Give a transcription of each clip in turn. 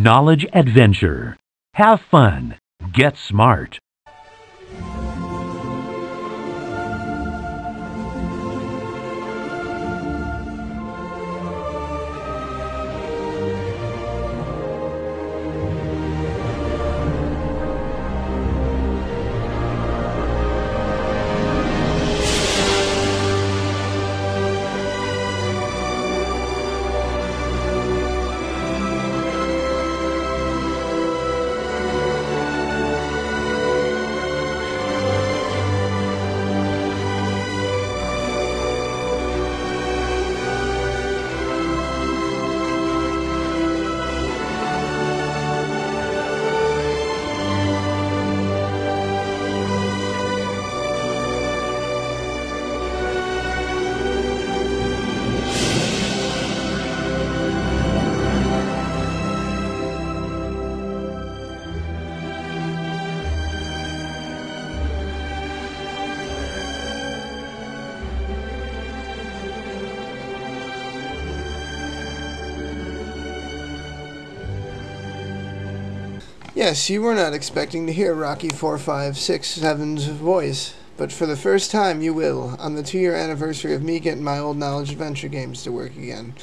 knowledge adventure. Have fun. Get smart. Yes, you were not expecting to hear Rocky 4, 5, 6, 7's voice, but for the first time you will, on the 2-year anniversary of me getting my old knowledge adventure games to work again.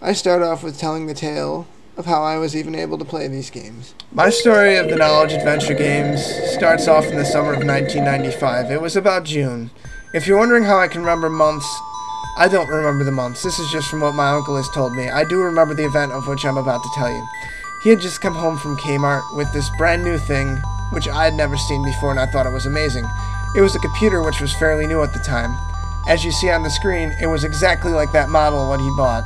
I start off with telling the tale of how I was even able to play these games. My story of the knowledge adventure games starts off in the summer of 1995. It was about June. If you're wondering how I can remember months, I don't remember the months. This is just from what my uncle has told me. I do remember the event of which I'm about to tell you. He had just come home from Kmart with this brand new thing, which I had never seen before, and I thought it was amazing. It was a computer which was fairly new at the time. As you see on the screen, it was exactly like that model of what he bought.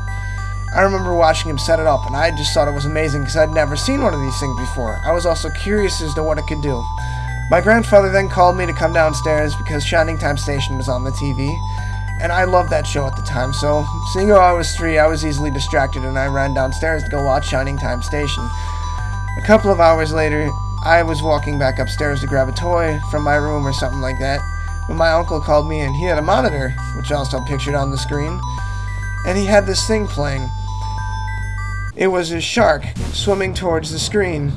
I remember watching him set it up, and I just thought it was amazing because I'd never seen one of these things before. I was also curious as to what it could do. My grandfather then called me to come downstairs because Shining Time Station was on the TV. And I loved that show at the time, so seeing how I was 3, I was easily distracted and I ran downstairs to go watch Shining Time Station. A couple of hours later, I was walking back upstairs to grab a toy from my room or something like that, when my uncle called me and he had a monitor, which also pictured on the screen, and he had this thing playing. It was a shark swimming towards the screen,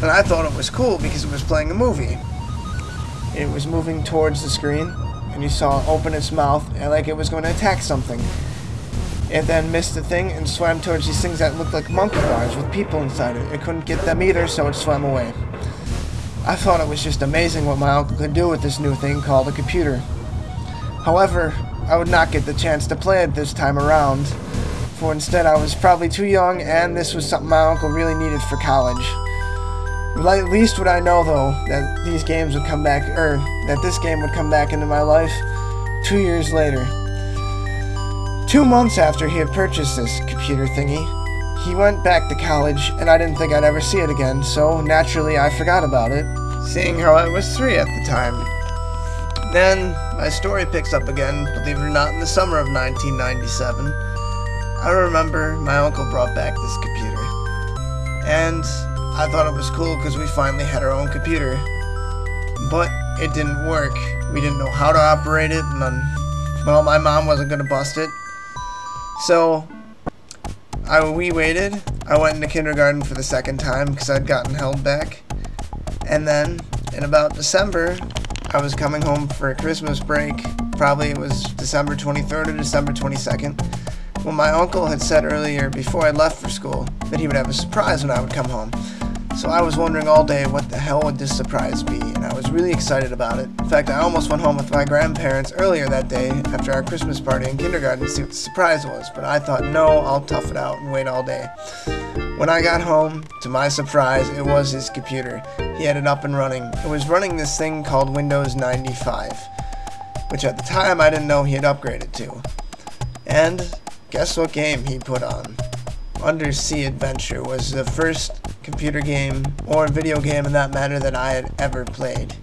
and I thought it was cool because it was playing a movie. It was moving towards the screen, and you saw it open its mouth like it was going to attack something. It then missed the thing and swam towards these things that looked like monkey bars with people inside it. It couldn't get them either, so it swam away. I thought it was just amazing what my uncle could do with this new thing called a computer. However, I would not get the chance to play it this time around, for instead I was probably too young and this was something my uncle really needed for college. At least would I know, though, that these games would come back, that this game would come back into my life 2 years later. 2 months after he had purchased this computer thingy, he went back to college, and I didn't think I'd ever see it again, so naturally I forgot about it, seeing how I was 3 at the time. Then, my story picks up again, believe it or not, in the summer of 1997. I remember my uncle brought back this computer, and I thought it was cool because we finally had our own computer, but it didn't work. We didn't know how to operate it, and well, my mom wasn't going to bust it. So, we waited. I went into kindergarten for the second time because I'd gotten held back. And then, in about December, I was coming home for a Christmas break. Probably it was December 23rd or December 22nd. When my uncle had said earlier, before I left for school, that he would have a surprise when I would come home. So I was wondering all day what the hell would this surprise be, and I was really excited about it. In fact, I almost went home with my grandparents earlier that day after our Christmas party in kindergarten to see what the surprise was, but I thought, no, I'll tough it out and wait all day. When I got home, to my surprise, it was his computer. He had it up and running. It was running this thing called Windows 95, which at the time I didn't know he had upgraded to. And guess what game he put on? Undersea Adventure was the first computer game, or video game in that matter, that I had ever played.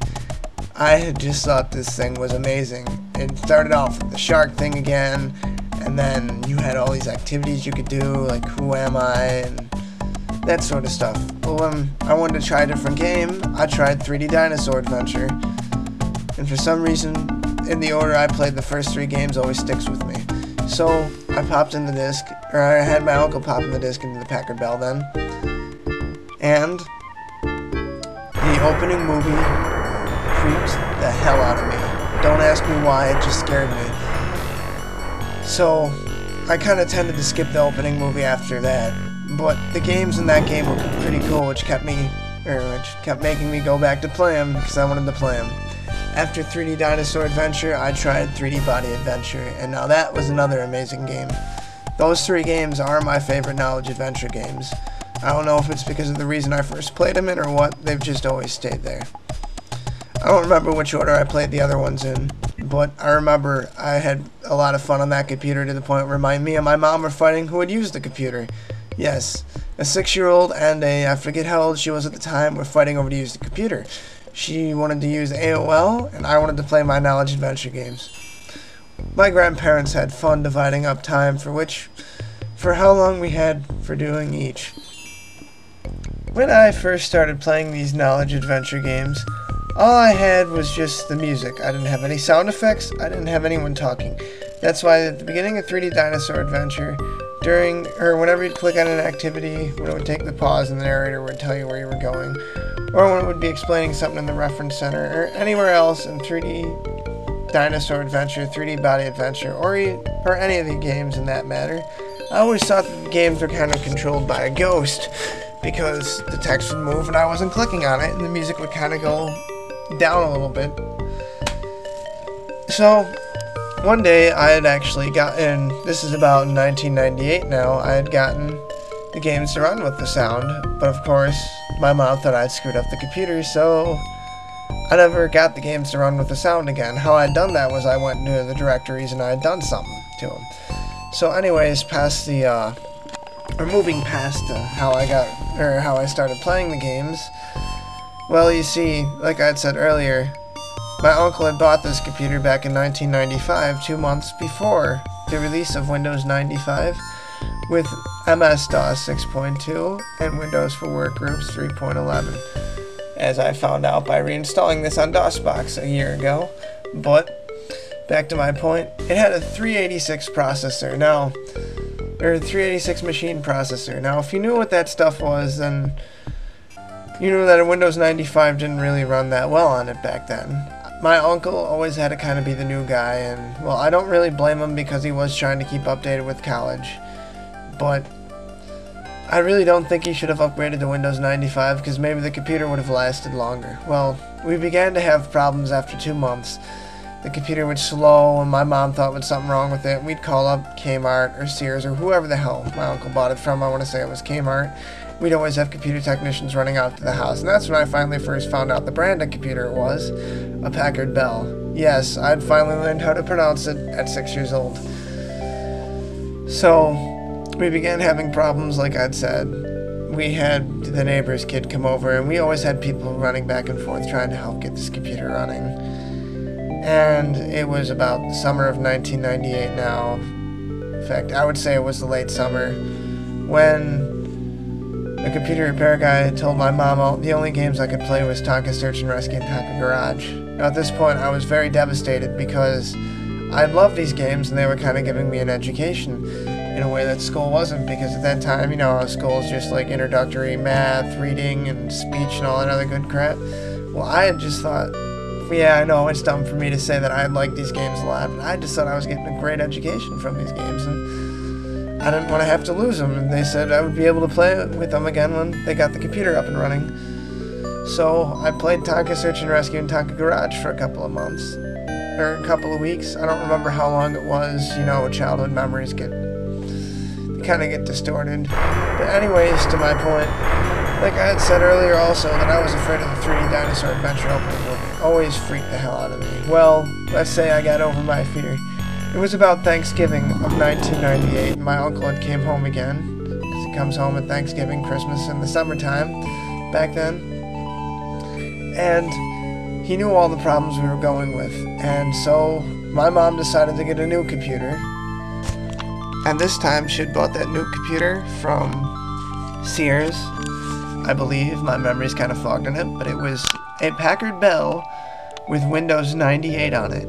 I had just thought this thing was amazing. It started off with the shark thing again, and then you had all these activities you could do, like Who Am I, and that sort of stuff. Well, I wanted to try a different game. I tried 3D Dinosaur Adventure, and for some reason, in the order I played the first 3 games always sticks with me. So I popped in the disc, or I had my uncle pop in the disc into the Packard Bell then, And the opening movie creeped the hell out of me. Don't ask me why, it just scared me. So, I kind of tended to skip the opening movie after that. But the games in that game were pretty cool, which kept making me go back to play them because I wanted to play them. After 3D Dinosaur Adventure, I tried 3D Body Adventure, and now that was another amazing game. Those three games are my favorite knowledge adventure games. I don't know if it's because of the reason I first played them in or what, they've just always stayed there. I don't remember which order I played the other ones in, but I remember I had a lot of fun on that computer to the point where me and my mom were fighting who would use the computer. Yes, a 6-year-old and I forget how old she was at the time, were fighting over to use the computer. She wanted to use AOL, and I wanted to play my knowledge adventure games. My grandparents had fun dividing up time for how long we had for doing each. When I first started playing these knowledge adventure games, all I had was just the music. I didn't have any sound effects, I didn't have anyone talking. That's why at the beginning of 3D Dinosaur Adventure, whenever you'd click on an activity, when it would take the pause and the narrator would tell you where you were going, or when it would be explaining something in the reference center, or anywhere else in 3D Dinosaur Adventure, 3D Body Adventure, or any of the games in that matter, I always thought that the games were kind of controlled by a ghost, because the text would move and I wasn't clicking on it, and the music would kind of go down a little bit. So, one day I had actually gotten, this is about 1998 now, I had gotten the games to run with the sound, but of course my mom thought I'd screwed up the computer, so I never got the games to run with the sound again. How I'd done that was I went into the directories and I had done something to them. So anyways, moving past how I started playing the games, well, you see, like I had said earlier, my uncle had bought this computer back in 1995, 2 months before the release of Windows 95, with MS-DOS 6.2 and Windows for Workgroups 3.11, as I found out by reinstalling this on DOSBox a year ago. But, back to my point, it had a 386 processor, or 386 machine processor. Now, if you knew what that stuff was, then you knew that a Windows 95 didn't really run that well on it back then. My uncle always had to kind of be the new guy, and, well, I don't really blame him because he was trying to keep updated with college. But I really don't think he should have upgraded to Windows 95 because maybe the computer would have lasted longer. Well, we began to have problems after 2 months. The computer would slow, and my mom thought there was something wrong with it. We'd call up Kmart or Sears or whoever the hell my uncle bought it from. I want to say it was Kmart. We'd always have computer technicians running out to the house, and that's when I finally first found out the brand of computer it was, a Packard Bell. Yes, I'd finally learned how to pronounce it at 6 years old. So, we began having problems, like I'd said. We had the neighbor's kid come over, and we always had people running back and forth trying to help get this computer running. And it was about the summer of 1998 now. In fact, I would say it was the late summer, when the computer repair guy told my mom the only games I could play was Tonka Search and Rescue and Tonka Garage. Now, at this point, I was very devastated because I loved these games and they were kind of giving me an education in a way that school wasn't, because at that time, you know, school is just like introductory math, reading, and speech and all that other good crap. Well, I had just thought, yeah, I know it's dumb for me to say that I liked these games a lot, but I just thought I was getting a great education from these games, and I didn't want to have to lose them, and they said I would be able to play with them again when they got the computer up and running. So I played Tonka Search and Rescue and Tonka Garage for a couple of months, or a couple of weeks. I don't remember how long it was. You know, childhood memories kind of get distorted. But anyways, to my point, like I had said earlier also, that I was afraid of the 3D Dinosaur Adventure opening movie. Always freaked the hell out of me. Well, let's say I got over my fear. It was about Thanksgiving of 1998, and my uncle had came home again, because he comes home at Thanksgiving, Christmas, in the summertime, back then. And he knew all the problems we were going with, and so my mom decided to get a new computer. And this time she had bought that new computer from Sears, I believe. My memory's kind of fogged on it, but it was a Packard Bell with Windows 98 on it.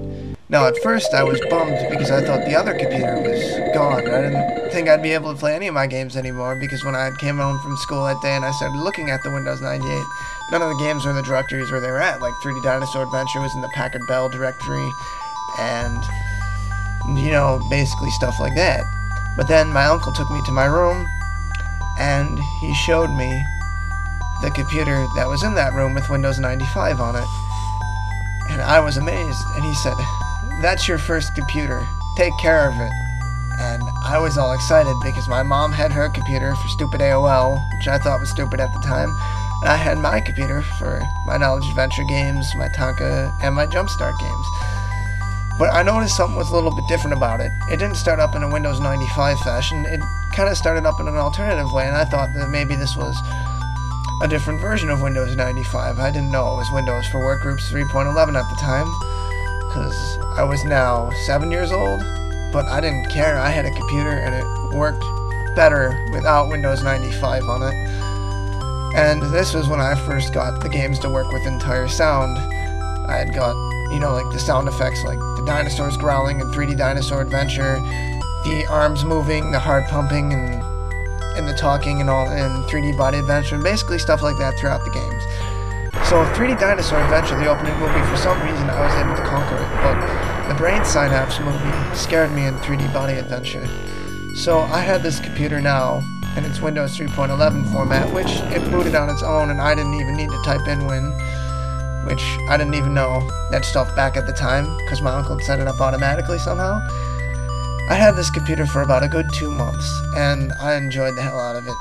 Now, at first, I was bummed because I thought the other computer was gone. I didn't think I'd be able to play any of my games anymore because when I came home from school that day and I started looking at the Windows 98, none of the games were in the directories where they were at. Like 3D Dinosaur Adventure was in the Packard Bell directory and, you know, basically stuff like that. But then my uncle took me to my room and he showed me the computer that was in that room with Windows 95 on it. And I was amazed. And he said, "That's your first computer. Take care of it." And I was all excited because my mom had her computer for stupid AOL, which I thought was stupid at the time. And I had my computer for my Knowledge Adventure games, my Tonka, and my Jumpstart games. But I noticed something was a little bit different about it. It didn't start up in a Windows 95 fashion. It kind of started up in an alternative way, and I thought that maybe this was a different version of Windows 95. I didn't know it was Windows for Workgroups 3.11 at the time, because I was now 7 years old, but I didn't care. I had a computer and it worked better without Windows 95 on it. And this was when I first got the games to work with entire sound. I had got, you know, like the sound effects like the dinosaurs growling in 3D Dinosaur Adventure, the arms moving, the heart pumping, and the talking and all in 3D Body Adventure, and basically stuff like that throughout the games. So 3D Dinosaur Adventure, the opening movie, for some reason I was able to conquer it, but the Brain Synapse movie scared me in 3D Body Adventure. So I had this computer now, and it's Windows 3.11 format, which it booted on its own, and I didn't even need to type in Win, which I didn't even know that stuff back at the time, because my uncle had set it up automatically somehow. I had this computer for about a good 2 months, and I enjoyed the hell out of it.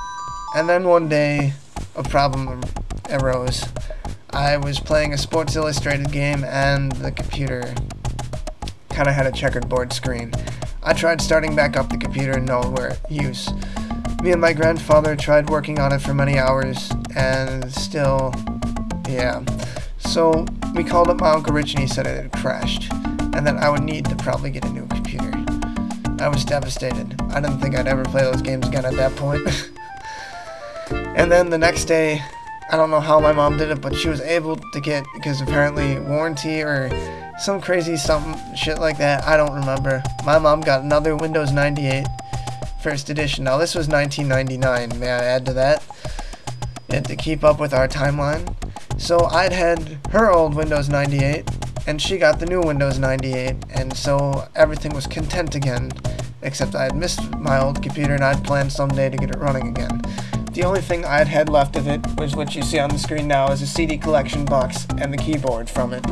And then one day, a problem arose. I was playing a Sports Illustrated game, and the computer kind of had a checkered board screen. I tried starting back up the computer, no use. Me and my grandfather tried working on it for many hours, and still, yeah. So we called up my Uncle Rich, and he said it had crashed, and that I would need to probably get a new computer. I was devastated. I didn't think I'd ever play those games again at that point. And then the next day, I don't know how my mom did it, but she was able to get, because apparently warranty or some crazy something, shit like that, I don't remember. My mom got another Windows 98 first edition. Now this was 1999, may I add to that? And to keep up with our timeline. So I'd had her old Windows 98, and she got the new Windows 98, and so everything was content again, except I had missed my old computer and I'd planned someday to get it running again. The only thing I'd had left of it was what you see on the screen now, is a CD collection box and the keyboard from it.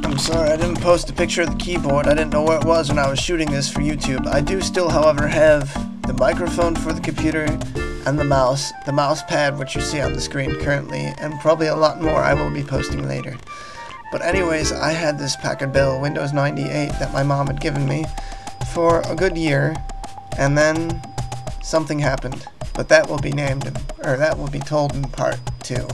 I'm sorry I didn't post a picture of the keyboard. I didn't know where it was when I was shooting this for YouTube. I do still, however, have the microphone for the computer and the mouse pad, which you see on the screen currently, and probably a lot more I will be posting later. But anyways, I had this Packard Bell Windows 98 that my mom had given me for a good year, and then something happened. But that will be named, or that will be told in part 2.